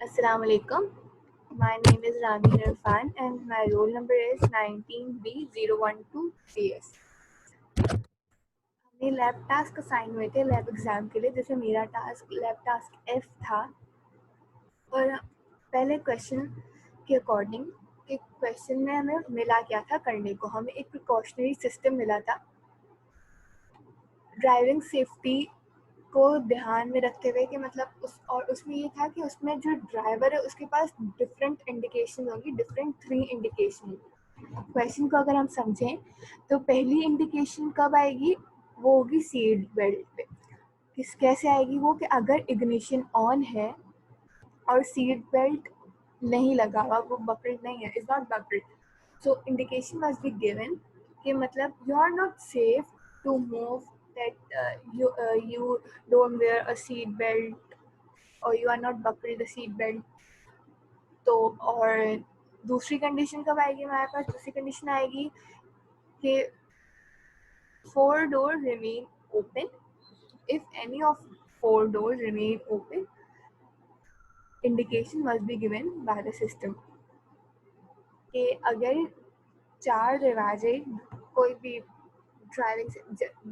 Assalamu alaikum. My name is Ramin Irfan and my roll number is 19B012CS. हमने lab task assign हुए थे lab exam के लिए, जैसे मेरा लैब टास्क F था। और पहले क्वेश्चन के अकॉर्डिंग कि क्वेश्चन में हमें मिला क्या था करने को, हमें एक प्रिकॉशनरी सिस्टम मिला था ड्राइविंग सेफ्टी को ध्यान में रखते हुए कि मतलब उसमें ये था कि उसमें जो ड्राइवर है उसके पास डिफरेंट इंडिकेशन होगी, डिफरेंट 3 इंडिकेशन। क्वेश्चन को अगर हम समझें तो पहली इंडिकेशन कब आएगी, वो होगी सीट बेल्ट पे। कैसे आएगी वो, कि अगर इग्निशन ऑन है और सीट बेल्ट नहीं लगा हुआ, वो बकल्ड नहीं है, is not buckled, so indication must be given कि मतलब you are not safe to move, that you don't wear a seat belt or you are not buckled the seat belt। तो और दूसरी कंडीशन कब आएगी हमारे पास, दूसरी कंडीशन आएगी कि 4 doors remain open, if any of 4 doors remain open indication must be given by the system। कि अगर 4 दरवाजे कोई भी ड्राइविंग से,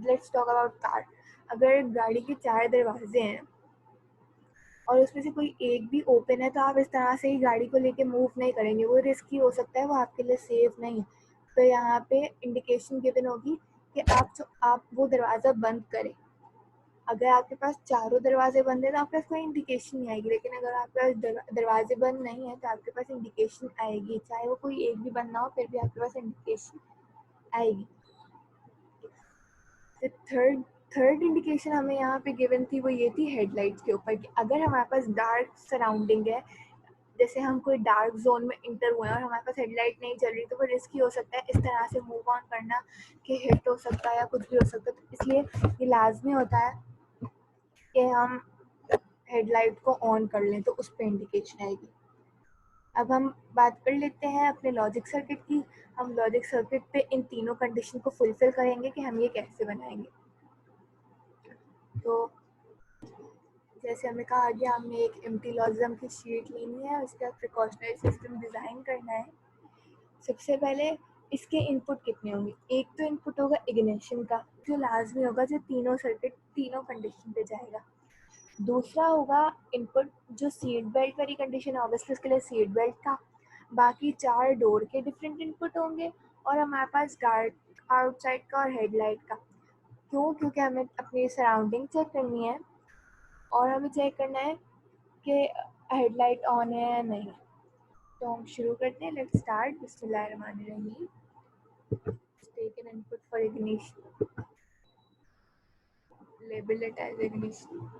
लेट्स टॉक अबाउट कार, अगर गाड़ी के 4 दरवाजे हैं और उसमें से कोई एक भी ओपन है तो आप इस तरह से ही गाड़ी को लेके मूव नहीं करेंगे, वो रिस्की हो सकता है, वो आपके लिए सेफ नहीं। तो यहाँ पे इंडिकेशन गिवन होगी कि आप वो दरवाज़ा बंद करें। अगर आपके पास चारों दरवाजे बंद है तो आपके पास कोई इंडिकेशन नहीं आएगी, लेकिन अगर आपके पास दरवाजे बंद नहीं है तो आपके पास इंडिकेशन आएगी, चाहे वो कोई एक भी बंद ना हो फिर भी आपके पास इंडिकेशन आएगी। तो थर्ड इंडिकेशन हमें यहाँ पे गिवन थी, वो ये थी हेडलाइट्स के ऊपर, कि अगर हमारे पास डार्क सराउंडिंग है, जैसे हम कोई डार्क जोन में इंटर हुए हैं और हमारे पास हेडलाइट नहीं चल रही, तो वो रिस्की हो सकता है इस तरह से मूव ऑन करना कि हिट हो सकता है या कुछ भी हो सकता है। तो इसलिए ये लाजमी होता है कि हम हेडलाइट को ऑन कर लें, तो उस पर इंडिकेशन आएगी। अब हम बात कर लेते हैं अपने लॉजिक सर्किट की। हम लॉजिक सर्किट पे इन तीनों कंडीशन को फुलफिल करेंगे कि हम ये कैसे बनाएंगे। तो जैसे हमें कहा गया, हमने एक एम्प्टी लॉजिज्म की शीट लेनी है, उसका प्रिकॉशनरी सिस्टम डिज़ाइन करना है। सबसे पहले इसके इनपुट कितने होंगे, एक तो इनपुट होगा इग्निशन का, जो लाजमी होगा, जो तीनों सर्किट तीनों कंडीशन पे जाएगा। दूसरा होगा इनपुट जो सीट बेल्ट वाली कंडीशन है, ऑब्वियसली उसके लिए सीट बेल्ट का। बाकी 4 डोर के डिफरेंट इनपुट होंगे और हमारे पास गार्ड आउटसाइड का और हेडलाइट का। क्यों, क्योंकि हमें अपनी सराउंडिंग चेक करनी है और हमें चेक करना है कि हेडलाइट ऑन है या नहीं। तो हम शुरू करते हैं, लेट्स स्टार्ट। बिस्मिल्लाहिर्रहमानिर्रहीम। Take an input for ignition, label it as ignition।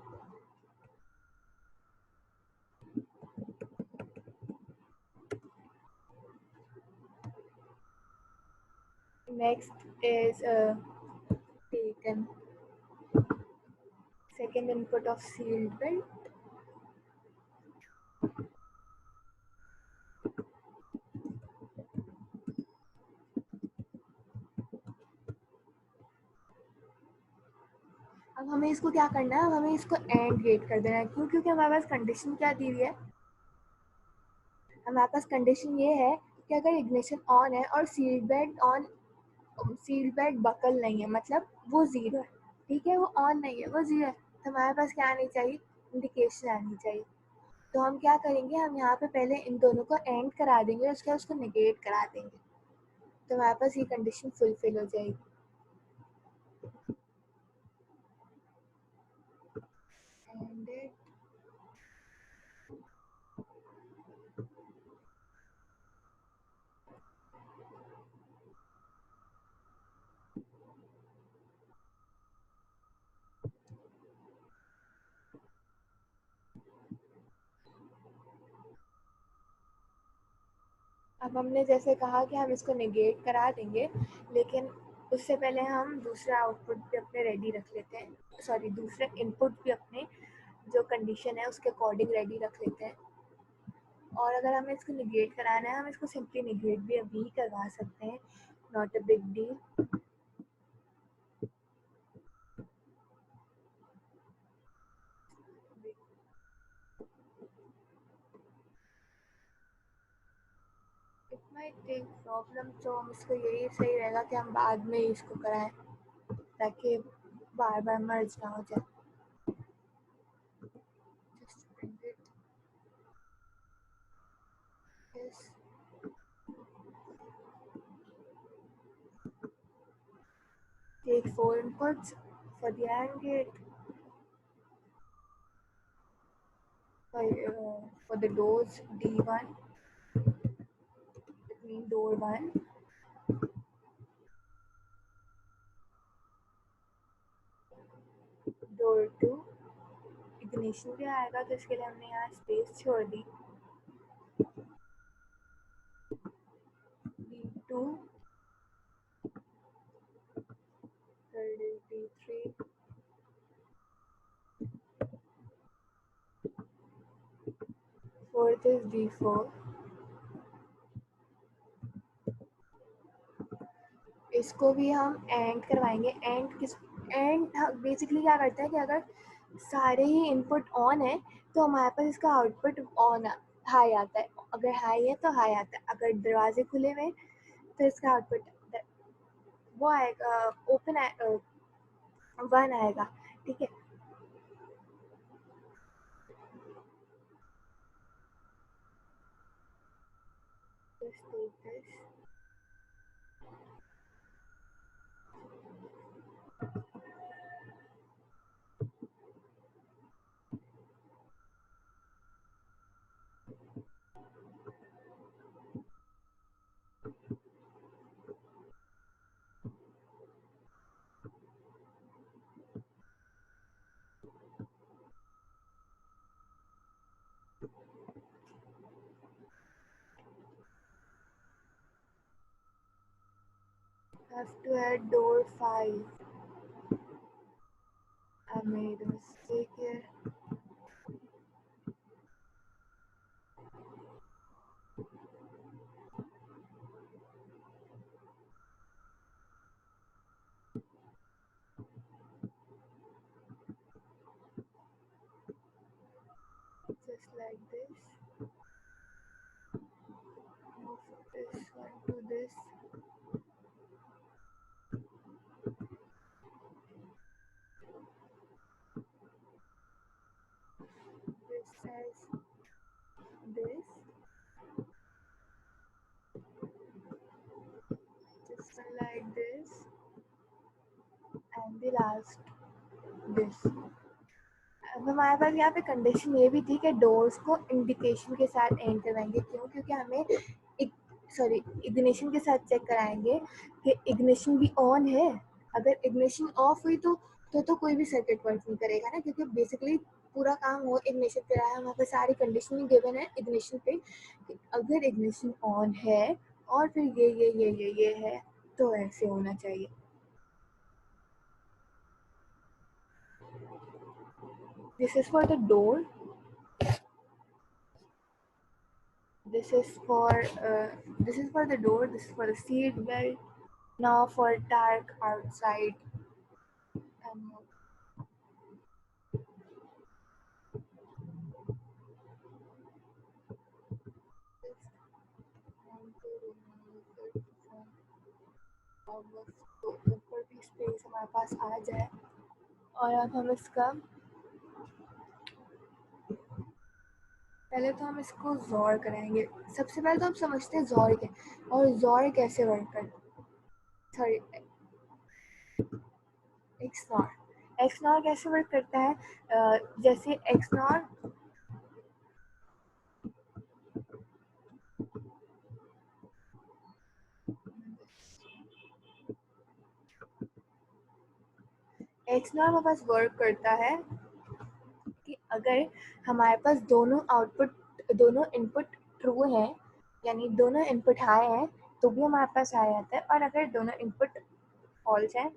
Next is taken second input of sealed belt, अब हमें इसको क्या करना है, अब हमें इसको एंड गेट कर देना है। क्यों, क्योंकि हमारे पास कंडीशन क्या दी हुई है, हमारे पास कंडीशन ये है कि अगर इग्निशन ऑन है और सीट बेल्ट बकल नहीं है, मतलब वो ज़ीरो है, ठीक है, वो ऑन नहीं है, वो ज़ीरो है, तो हमारे पास क्या आनी चाहिए, इंडिकेशन आनी चाहिए। तो हम क्या करेंगे, हम यहाँ पे पहले इन दोनों को एंड करा देंगे, उसके बाद उसको निगेट करा देंगे, तो हमारे पास ये कंडीशन फुलफिल हो जाएगी। एंड अब हमने जैसे कहा कि हम इसको नेगेट करा देंगे, लेकिन उससे पहले हम दूसरा आउटपुट भी अपने रेडी रख लेते हैं, सॉरी दूसरे इनपुट भी अपने जो कंडीशन है उसके अकॉर्डिंग रेडी रख लेते हैं। और अगर हमें इसको निगेट कराना है, हम इसको सिंपली निगेट भी अभी करवा सकते हैं, not a big deal. I think problem तो हम इसको यही सही रहेगा कि हम बाद में इसको कराएं ताकि बार बार मर्ज ना हो जाए. Just bring it. Yes. Take 4 inputs for the AND gate. For the doors D1, it means door 1, door 2. Ignition भी आएगा तो इसके लिए हमने यहाँ स्पेस छोड़ दी. D2, third is D3, fourth is D4. इसको भी हम एंड करवाएंगे. एंड बेसिकली क्या करते हैं कि अगर सारे ही इनपुट ऑन है तो हमारे पास इसका आउटपुट ऑन हाई आता है. अगर हाई है तो हाई आता है. अगर दरवाजे खुले हुए तो इसका आउटपुट वो आएगा ओपन 1 आएगा. ठीक है. Just take this. Have to add door 5. I made a mistake here. Just like this. Move this one to this. This says this. Just one like this. And the last this. अब हमारे पास यहाँ पे condition ये भी थी कि doors को indication के साथ एंड करवाएंगे. क्यों? क्योंकि हमें इग्निशन के साथ चेक कराएंगे कि इग्निशन भी ऑन है. अगर इग्निशन ऑफ हुई तो कोई भी सर्किट वर्क नहीं करेगा ना, क्योंकि बेसिकली पूरा काम वो इग्निशन पे रहा है. वहाँ पे सारी कंडीशन गिवन है इग्निशन पे कि अगर इग्निशन ऑन है और फिर ये है तो ऐसे होना चाहिए. This is for the door. This is for the door. This is for the seat belt. Now for dark outside. And तो ऊपर भी स्पेस हमारे पास आ जाए. और अब हम इसका पहले तो हम इसको ज़ोर कराएंगे. सबसे पहले तो हम समझते हैं ज़ोर क्या और ज़ोर कैसे वर्क करता. सॉरी, एक्सनॉर कैसे वर्क करता है. जैसे एक्सनॉर हमारे पास वर्क करता है कि अगर हमारे पास दोनों इनपुट ट्रू हैं, यानी दोनों इनपुट हाई हैं तो भी हमारे पास हाई आता है. और अगर दोनों इनपुट फॉल्स हैं,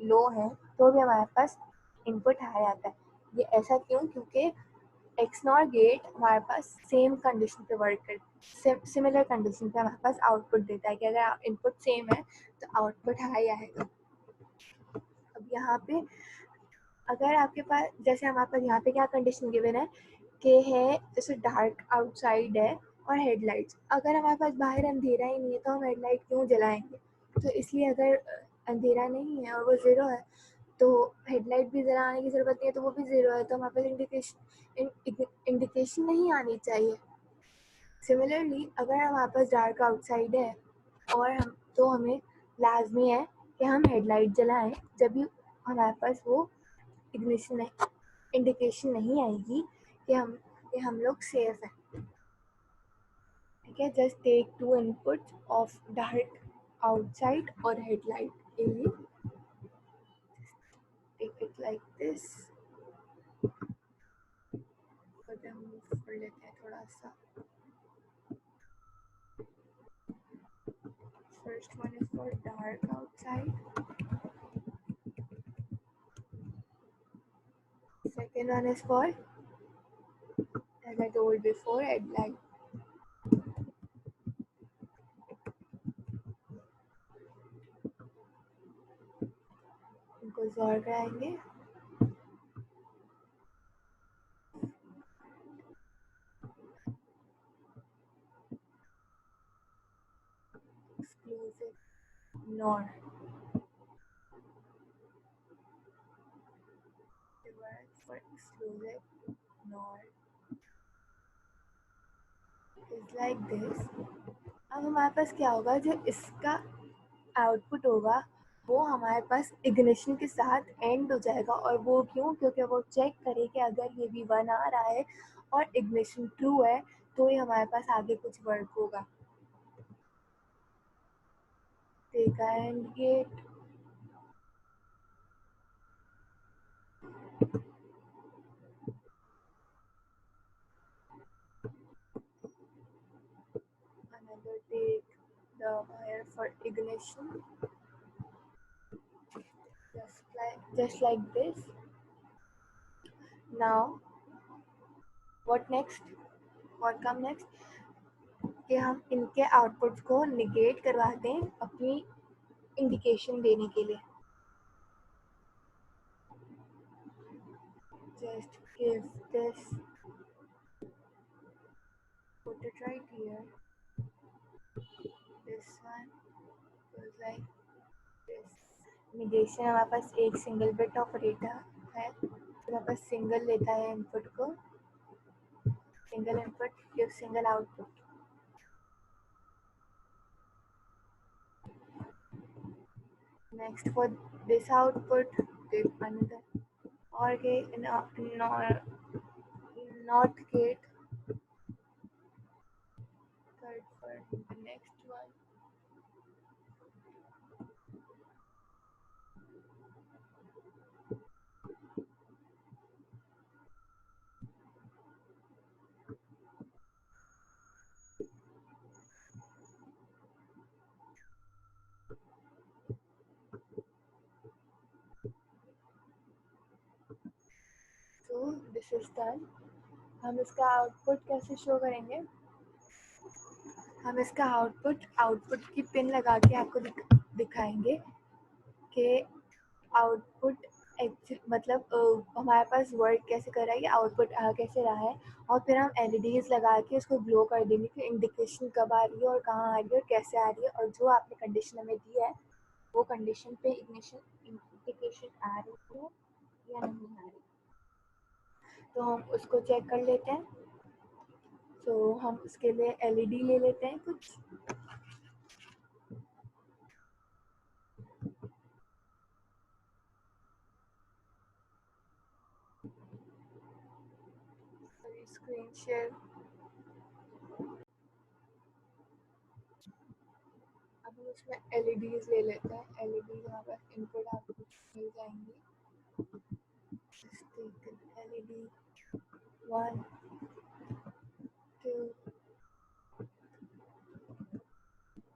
लो हैं, तो भी हमारे पास इनपुट हाई आता है. ये ऐसा क्यों? क्योंकि एक्सनॉर गेट हमारे पास सेम कंडीशन पे वर्क कर सिमिलर कंडीशन पे हमारे पास आउटपुट देता है कि अगर इनपुट सेम है तो आउटपुट हाई आएगा. अब यहाँ पे अगर आपके पास जैसे हमारे पास यहाँ पे क्या कंडीशन गिवन है कि है जैसे डार्क आउटसाइड है और हेडलाइट्स। अगर हमारे पास बाहर अंधेरा ही नहीं है तो हम हेडलाइट क्यों जलाएंगे? तो इसलिए अगर अंधेरा नहीं है और वो ज़ीरो है तो हेडलाइट भी जलाने की ज़रूरत नहीं है, तो वो भी ज़ीरो है, तो हमारे पास इंडिकेशन नहीं आनी चाहिए। सिमिलरली अगर हमारे पास डार्क आउटसाइड है और हमें लाजमी है कि हम हेडलाइट जलाएं, जब भी हमारे पास वो इग्निशन इंडिकेशन नहीं आएगी कि हम लोग सेफ हैं। ठीक है, just take two input of dark outside और headlight A, take it like this. Move कर लेते हैं थोड़ा सा। First one is for dark outside, second one is for, as I told before, headlight. इनको जोर कराएंगे। Exclusive nor the word for exclusive nor is like this। अब हमारे पास क्या होगा, जो इसका आउटपुट होगा वो हमारे पास इग्निशन के साथ एंड हो जाएगा। और वो क्यों? क्योंकि वो चेक करे कि अगर ये भी वन आ रहा है और इग्निशन ट्रू है तो ही हमारे पास आगे कुछ वर्क होगा। देखा and gate. Another take the wire for ignition, just like this। Now what next? What come next? कि हम इनके आउटपुट्स को निगेट करवा दें अपनी इंडिकेशन देने के लिए। Just give this, put it right here, this one goes like this। Negation हमारे पास एक सिंगल बिट ऑफ डेटा है, तो हमारे पास सिंगल लेता है इनपुट को, single input give single output. Next for this output give another OR gate, not gate, third for the next one। So this is done। हम इसका आउटपुट कैसे show करेंगे? हम इसका आउटपुट की पिन लगा के आपको दिखाएंगे कि आउटपुट मतलब हमारे पास वर्क कैसे कर रहा है, आउटपुट आ कैसे रहा है। और फिर हम LEDs लगा के उसको ग्लो कर देंगे कि इंडिकेशन कब आ रही है और कहाँ आ रही है और कैसे आ रही है, और जो आपने कंडीशन हमें दी है वो कंडीशन पे इग्निशन इंडिकेशन आ रही है या नहीं आ रही। तो हम उसको चेक कर लेते हैं। तो हम उसके लिए LED ले लेते हैं कुछ। Screen share. अब हम उसमें LEDs ले लेते हैं। LEDs यहाँ पर इनपुट आउटपुट मिल जाएंगी। LED 1 2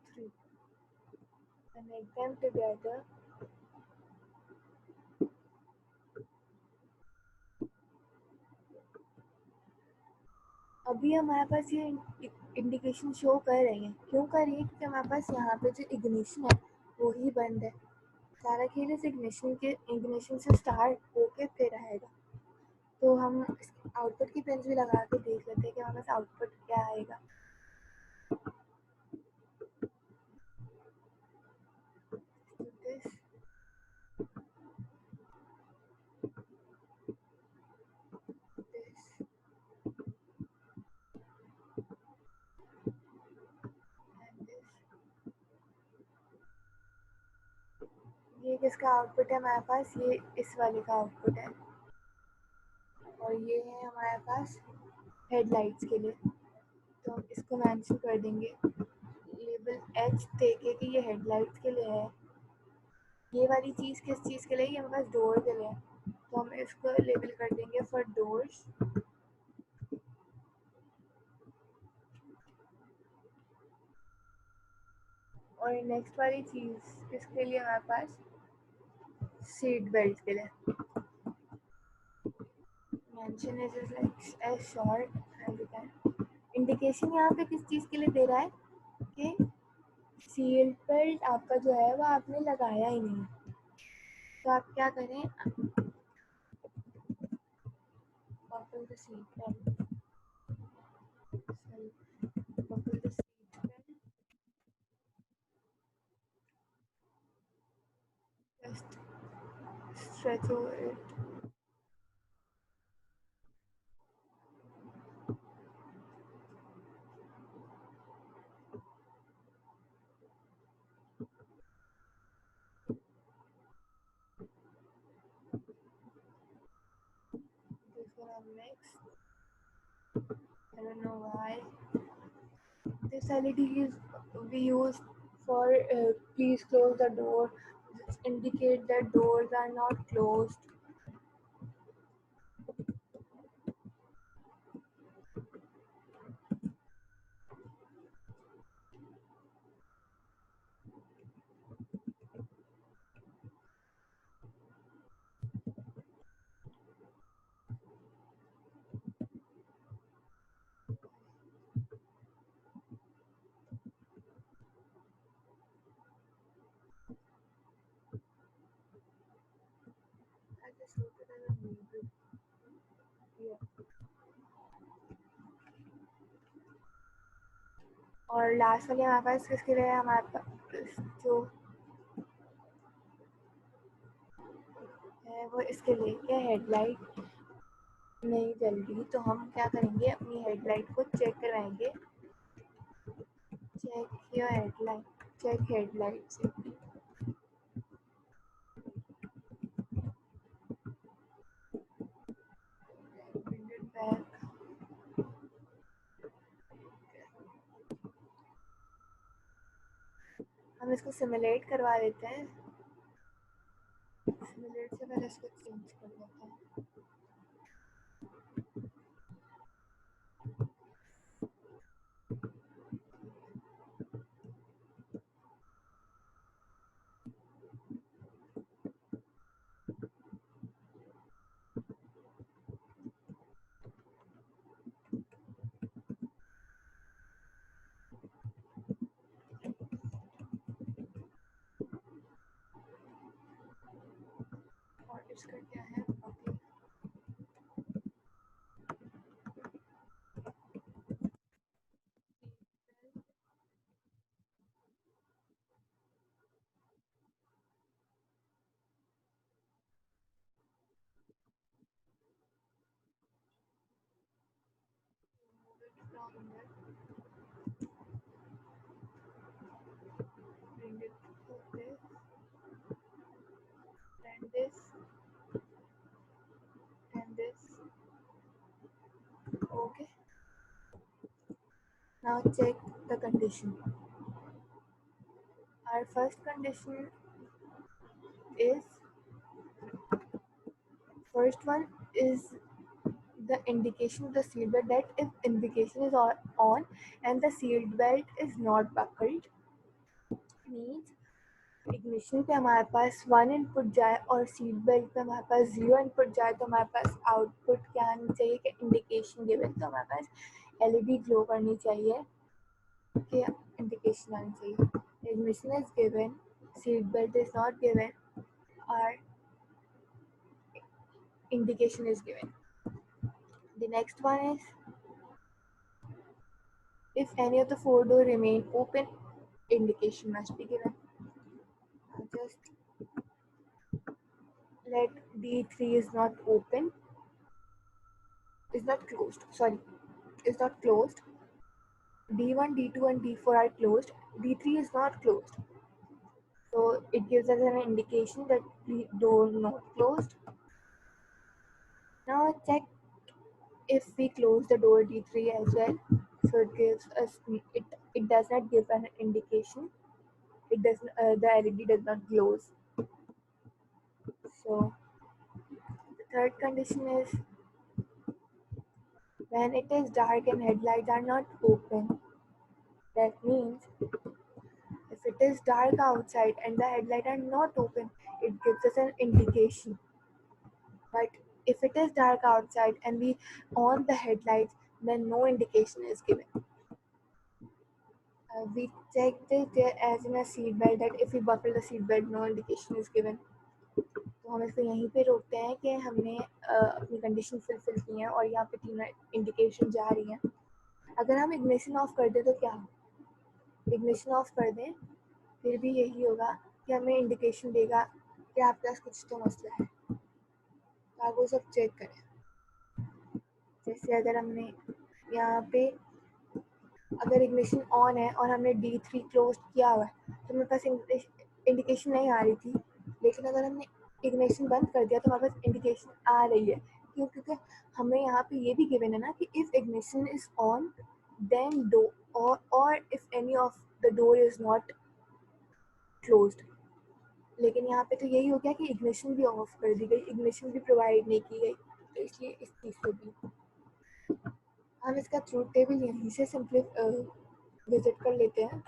3, connect them together। अभी हमारे पास ये इंडिकेशन शो कर रही है। क्यों कर रही है? क्योंकि हमारे पास यहाँ पे जो इग्निशन है वो ही बंद है। सारा खेल इस इग्निशन से स्टार्ट होके फिर आएगा। तो हम आउटपुट की पिन भी लगा के देख लेते हैं कि हमारे पास आउटपुट क्या आएगा। do this. This and this. ये किसका आउटपुट है हमारे पास? ये इस वाले का आउटपुट है, और ये है हमारे पास हेडलाइट्स के लिए। तो हम इसको मेंशन कर देंगे, लेबल एच देके कि ये हेडलाइट्स के लिए है। ये वाली चीज़ किस चीज़ के लिए? ये हमारे पास डोर के लिए है, तो हम इसको लेबल कर देंगे फॉर डोर्स। और नेक्स्ट वाली चीज़ किसके लिए हमारे पास? सीट बेल्ट के लिए। Mention is like as short as you can. Indication यहाँ पे किस चीज़ के लिए दे रहा है कि सीट बेल्ट आपका जो है वो आपने लगाया ही नहीं। तो आप क्या करें, buckle the seat belt, sorry, buckle the seat belt, just stretch over it. This one I'll mix. I don't know why. This LED is we use for please close the door. Just indicate that doors are not closed. I just wrote it as a label. Yeah. और last वाले हमारे पास किसके लिए है? हमारे पास जो है वो इसके लिए क्या, हेडलाइट नहीं जल रही, तो हम क्या करेंगे, अपनी हेडलाइट को चेक करवाएंगे। Check your headlight, check headlight से bring it back। हम इसको सिमुलेट करवा देते हैं। सिमुलेट से पहले इसको चेंज कर देते हैं। और इसका क्या है, okay, from here, bring it to this, and this, and this. Okay, now check the condition. Our first condition is, first one is the indication of the seat belt, that if indication is on and the seat belt is not buckled, means ignition पे हमारे पास 1 input जाए और seat belt पे हमारे पास 0 input जाए, तो हमारे पास output क्या आनी चाहिए कि इंडिकेशन गिवन, तो हमारे पास एलईडी ग्लो करनी चाहिए कि इंडिकेशन आनी चाहिए। Ignition is given, seat belt is not given, और indication is given. The next one is If any of the four doors remain open, indication must be given. Just let D3 is not open, is not closed. Sorry, is not closed. D1, D2, and D4 are closed. D3 is not closed. So it gives us an indication that the door not closed. Now check if we close the door D3 as well. So it gives us it does not give an indication. It doesn't the LED does not glows. So the third condition is when it is dark and headlights are not open. That means if it is dark outside and the headlights are not open, it gives us an indication. But if it is dark outside and we on the headlights, then no indication is given. We check this there as in a seat belt that if we buckle the seat belt, no indication is given. तो हम इसको यहीं पे रोकते हैं कि हमने अपनी कंडीशन फुलफिल की हैं और यहाँ पे तीन इंडिकेशन जा रही हैं. अगर हम इग्निशन ऑफ कर दें तो क्या हो? इग्निशन ऑफ कर दें फिर भी यही होगा कि हमें इंडिकेशन देगा कि आपके पास कुछ तो मसला है. तो आप वो सब चेक करें. जैसे अगर हमने यहाँ पे अगर इग्निशन ऑन है और हमने D3 क्लोज किया हुआ है तो मेरे पास इंडिकेशन नहीं आ रही थी. लेकिन अगर हमने इग्निशन बंद कर दिया तो हमारे पास इंडिकेशन आ रही है. क्यों? क्योंकि हमें यहाँ पे ये भी गिवन है ना कि if ignition is on then door और if any of the door is not closed. लेकिन यहाँ पे तो यही हो गया कि इग्निशन भी ऑफ कर दी गई, इग्निशन भी प्रोवाइड नहीं की गई. तो इसलिए इस चीज़ को भी हम इसका ट्रूथ टेबल यहीं से सिंपली विजिट कर लेते हैं.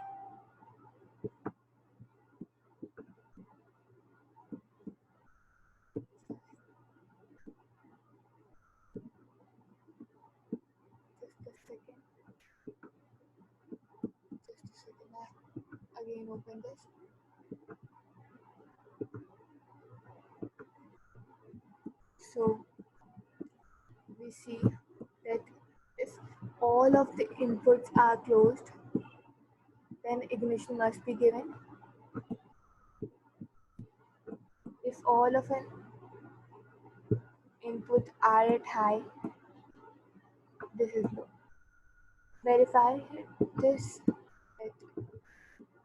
Again open this. So we see that if all of the inputs are closed, then ignition must be given. If all of an input are at high, this is low. Verify this that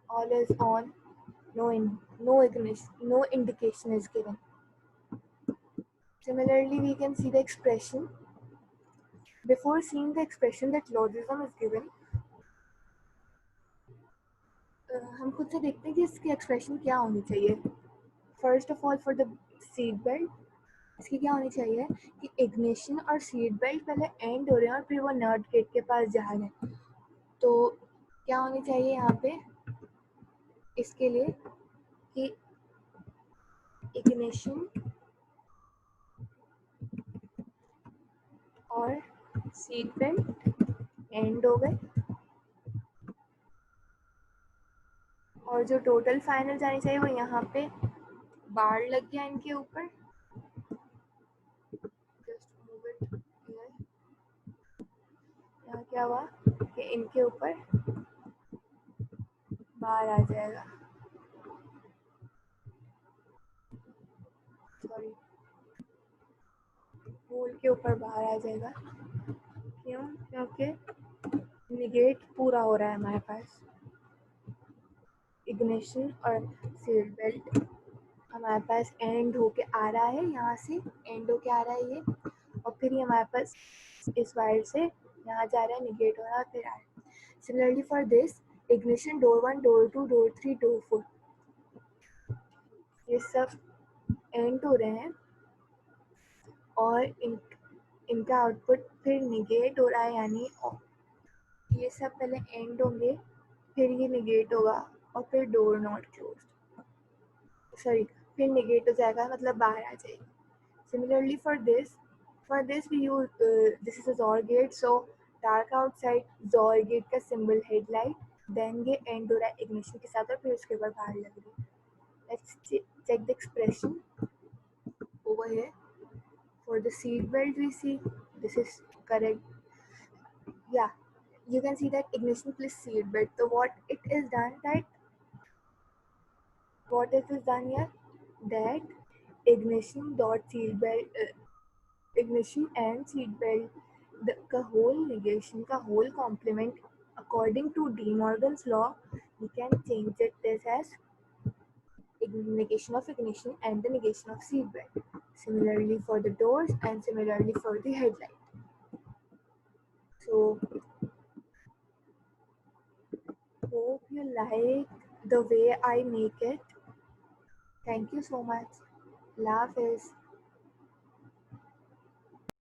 all is on, no ignition, no indication is given. Similarly, we can see the expression. Before seeing the expression that logism is given, हम खुद से देखते हैं कि इसकी expression क्या होनी चाहिए. First of all for the seat belt इसकी क्या होनी चाहिए कि इग्निशन और सीट बेल्ट पहले एंड हो रहे हैं और फिर वो नट गेट के पास जा रहे हैं. तो क्या होनी चाहिए यहाँ पे इसके लिए कि इग्निशन और सीट बेल्ट एंड हो गए और जो टोटल फाइनल जानी चाहिए वो यहाँ पे बार लग गया इनके ऊपर. Just move it here. यहाँ क्या हुआ कि इनके ऊपर बार आ जाएगा. सॉरी, होल के ऊपर बाहर आ जाएगा. क्यों? क्योंकि निगेट पूरा हो रहा है हमारे पास. इग्निशन और सीट बेल्ट हमारे पास एंड होके आ रहा है, यहाँ से एंड होके आ रहा है ये, और फिर ये हमारे पास इस वायर से यहाँ जा रहा है, निगेट हो रहा है, फिर आ रहा है. Similarly for this ignition door 1, door 2, door 3, door 4 ये सब एंड हो रहे हैं और इनका आउटपुट फिर निगेट हो रहा है. यानी ये सब पहले एंड होंगे फिर ये निगेट होगा और फिर डोर नॉट क्लोज्ड. सॉरी, फिर निगेट हो जाएगा मतलब बाहर आ जाएगी. Similarly for this we use this is a XOR gate. So dark outside, XOR gate का symbol headlight, then ये end हो रहा है ignition के साथ और फिर उसके बाद बाहर लग रही है. Let's check the expression over here. For the seat belt we see this is correct. Yeah, you can see that ignition plus seatbelt. So what it is done that what it is done here that ignition dot seatbelt ignition and seatbelt the whole negation का whole complement according to De Morgan's law we can change it this as negation of ignition and the negation of seatbelt. Similarly for the doors and similarly for the headlight. So hope you like the way I make it. Thank you so much. Love is